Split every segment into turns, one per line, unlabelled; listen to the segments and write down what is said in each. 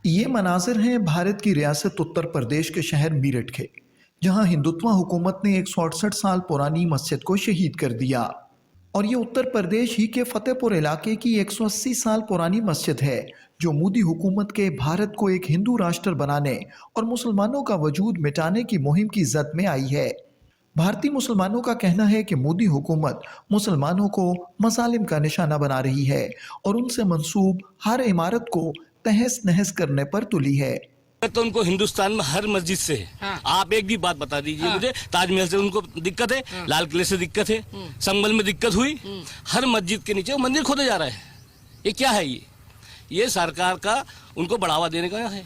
ये मनाजिर हैं भारत की रियासत उत्तर प्रदेश के शहर मेरठ के, जहां हिंदुत्व हुकूमत ने 168 साल पुरानी मस्जिद को शहीद कर दिया। और ये उत्तर प्रदेश ही के फतेहपुर इलाके की 180 साल पुरानी मस्जिद है, जो मोदी हुकूमत के भारत को एक हिंदू राष्ट्र बनाने और मुसलमानों का वजूद मिटाने की मुहिम की जद में आई है। भारतीय मुसलमानों का कहना है कि मोदी हुकूमत मुसलमानों को मजालिम का निशाना बना रही है और उनसे मंसूब हर इमारत को तहस नहस करने पर तुली है।
तो उनको हिंदुस्तान में हर मस्जिद से है। हाँ। आप एक भी बात बता दीजिए मुझे, ताजमहल से उनको दिक्कत है, हाँ। लाल किले से दिक्कत है, संभल में दिक्कत हुई, हर मस्जिद के नीचे वो मंदिर खोदे जा रहा है। ये क्या है? ये सरकार का उनको बढ़ावा देने का है।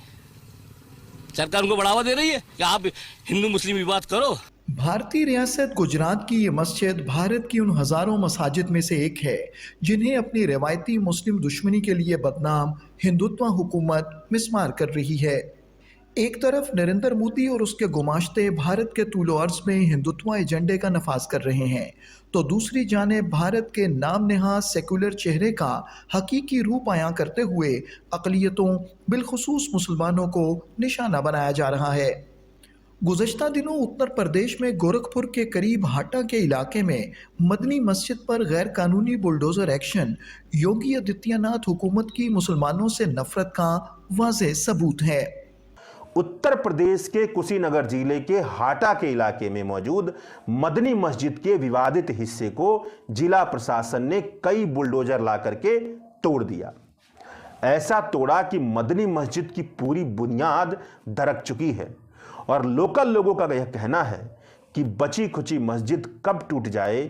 सरकार उनको बढ़ावा दे रही है कि आप हिंदू मुस्लिम विवाद करो।
भारतीय रियासत गुजरात की ये मस्जिद भारत की उन हजारों मसाजिद में से एक है जिन्हें अपनी रवायती मुस्लिम दुश्मनी के लिए बदनाम हिंदुत्व हुकूमत मिसमार कर रही है। एक तरफ नरेंद्र मोदी और उसके गुमाश्ते भारत के तूलो अर्ज में हिंदुत्व एजेंडे का नफाज कर रहे हैं, तो दूसरी जानिब भारत के नाम नेहाद सेकुलर चेहरे का हकीकी रूप आया करते हुए अक़लियतों बिलखुसूस मुसलमानों को निशाना बनाया जा रहा है। गुज़श्ता दिनों उत्तर प्रदेश में गोरखपुर के करीब हाटा के इलाके में मदनी मस्जिद पर गैर कानूनी बुलडोज़र एक्शन योगी आदित्यनाथ हुकूमत की मुसलमानों से नफरत का वाज़ेह सबूत है।
उत्तर प्रदेश के कुशीनगर जिले के हाटा के इलाके में मौजूद मदनी मस्जिद के विवादित हिस्से को जिला प्रशासन ने कई बुलडोजर ला करके तोड़ दिया। ऐसा तोड़ा कि मदनी मस्जिद की पूरी बुनियाद दरक चुकी है और लोकल लोगों का यह कहना है कि बची खुची मस्जिद कब टूट जाए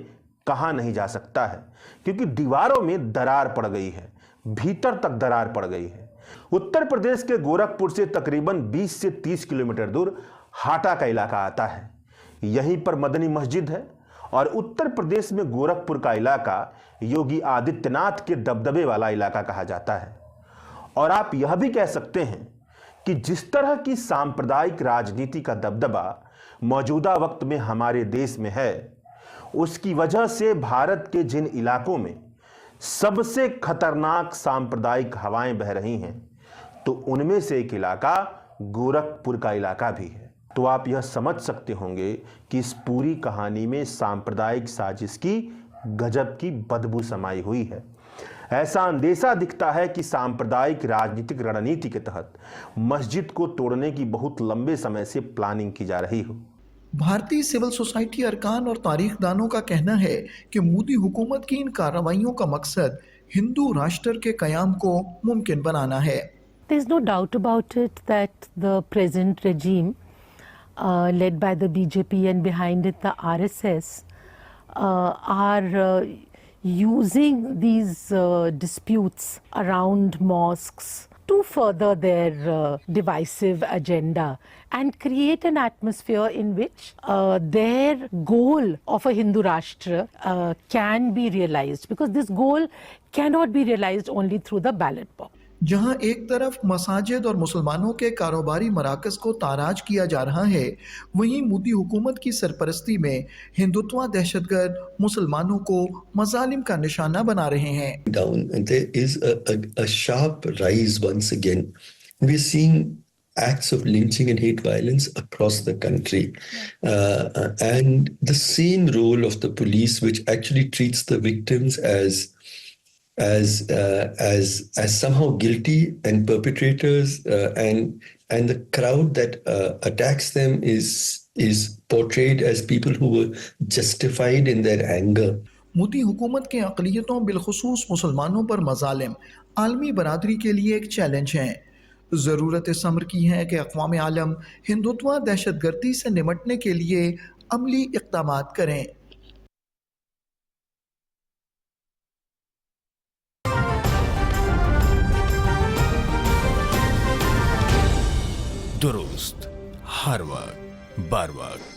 कहा नहीं जा सकता है, क्योंकि दीवारों में दरार पड़ गई है, भीतर तक दरार पड़ गई है। उत्तर प्रदेश के गोरखपुर से तकरीबन 20 से 30 किलोमीटर दूर हाटा का इलाका आता है। यहीं पर मदनी मस्जिद है और उत्तर प्रदेश में गोरखपुर का इलाका योगी आदित्यनाथ के दबदबे वाला इलाका कहा जाता है। और आप यह भी कह सकते हैं कि जिस तरह की सांप्रदायिक राजनीति का दबदबा मौजूदा वक्त में हमारे देश में है, उसकी वजह से भारत के जिन इलाकों में सबसे खतरनाक सांप्रदायिक हवाएं बह रही हैं, तो उनमें से एक इलाका गोरखपुर का इलाका भी है। तो आप यह समझ सकते होंगे कि इस पूरी कहानी में सांप्रदायिक साजिश की गजब की बदबू समाई हुई है। ऐसा अंदेशा दिखता है कि सांप्रदायिक राजनीतिक रणनीति के तहत मस्जिद को तोड़ने की बहुत लंबे समय से प्लानिंग की जा रही हो।
भारतीय सिविल सोसाइटी अरकान और तारीखदानों का कहना है कि मोदी हुकूमत की इन कार्रवाइयों का मकसद हिंदू राष्ट्र के कयाम को मुमकिन बनाना है।
There is no doubt about it that the present regime, led by the BJP and behind it the RSS, are using these disputes around mosques to further their divisive agenda and create an atmosphere in which their goal of a Hindu Rashtra can be realized, because this goal cannot be realized only through the ballot box.
जहां एक तरफ मसाजिद और मुसलमानों के कारोबारी मराकज को ताराज किया जा रहा है, वहीं मोदी हुकूमत की सरपरस्ती में हिंदुत्व दहशतगर्द मुसलमानों को मजालिम का निशाना बना रहे हैं।
There is a sharp rise once again. We're seeing acts of lynching and hate violence across the country, and the same role of the police, which actually treats the victims as somehow guilty and perpetrators, and the crowd that attacks them is portrayed as people who were justified in their anger.
Modi हुकूमत के अक़लियतों बिलखुसूस मुसलमानों पर मजालिम आलमी बरादरी के लिए एक challenge हैं। ज़रूरत इस अमर की है कि अक़वाम आलम हिंदुत्व दहशतगर्दी से निमटने के लिए अमली इक़दामात करें।
दुरुस्त हर वक्त बर वक्त।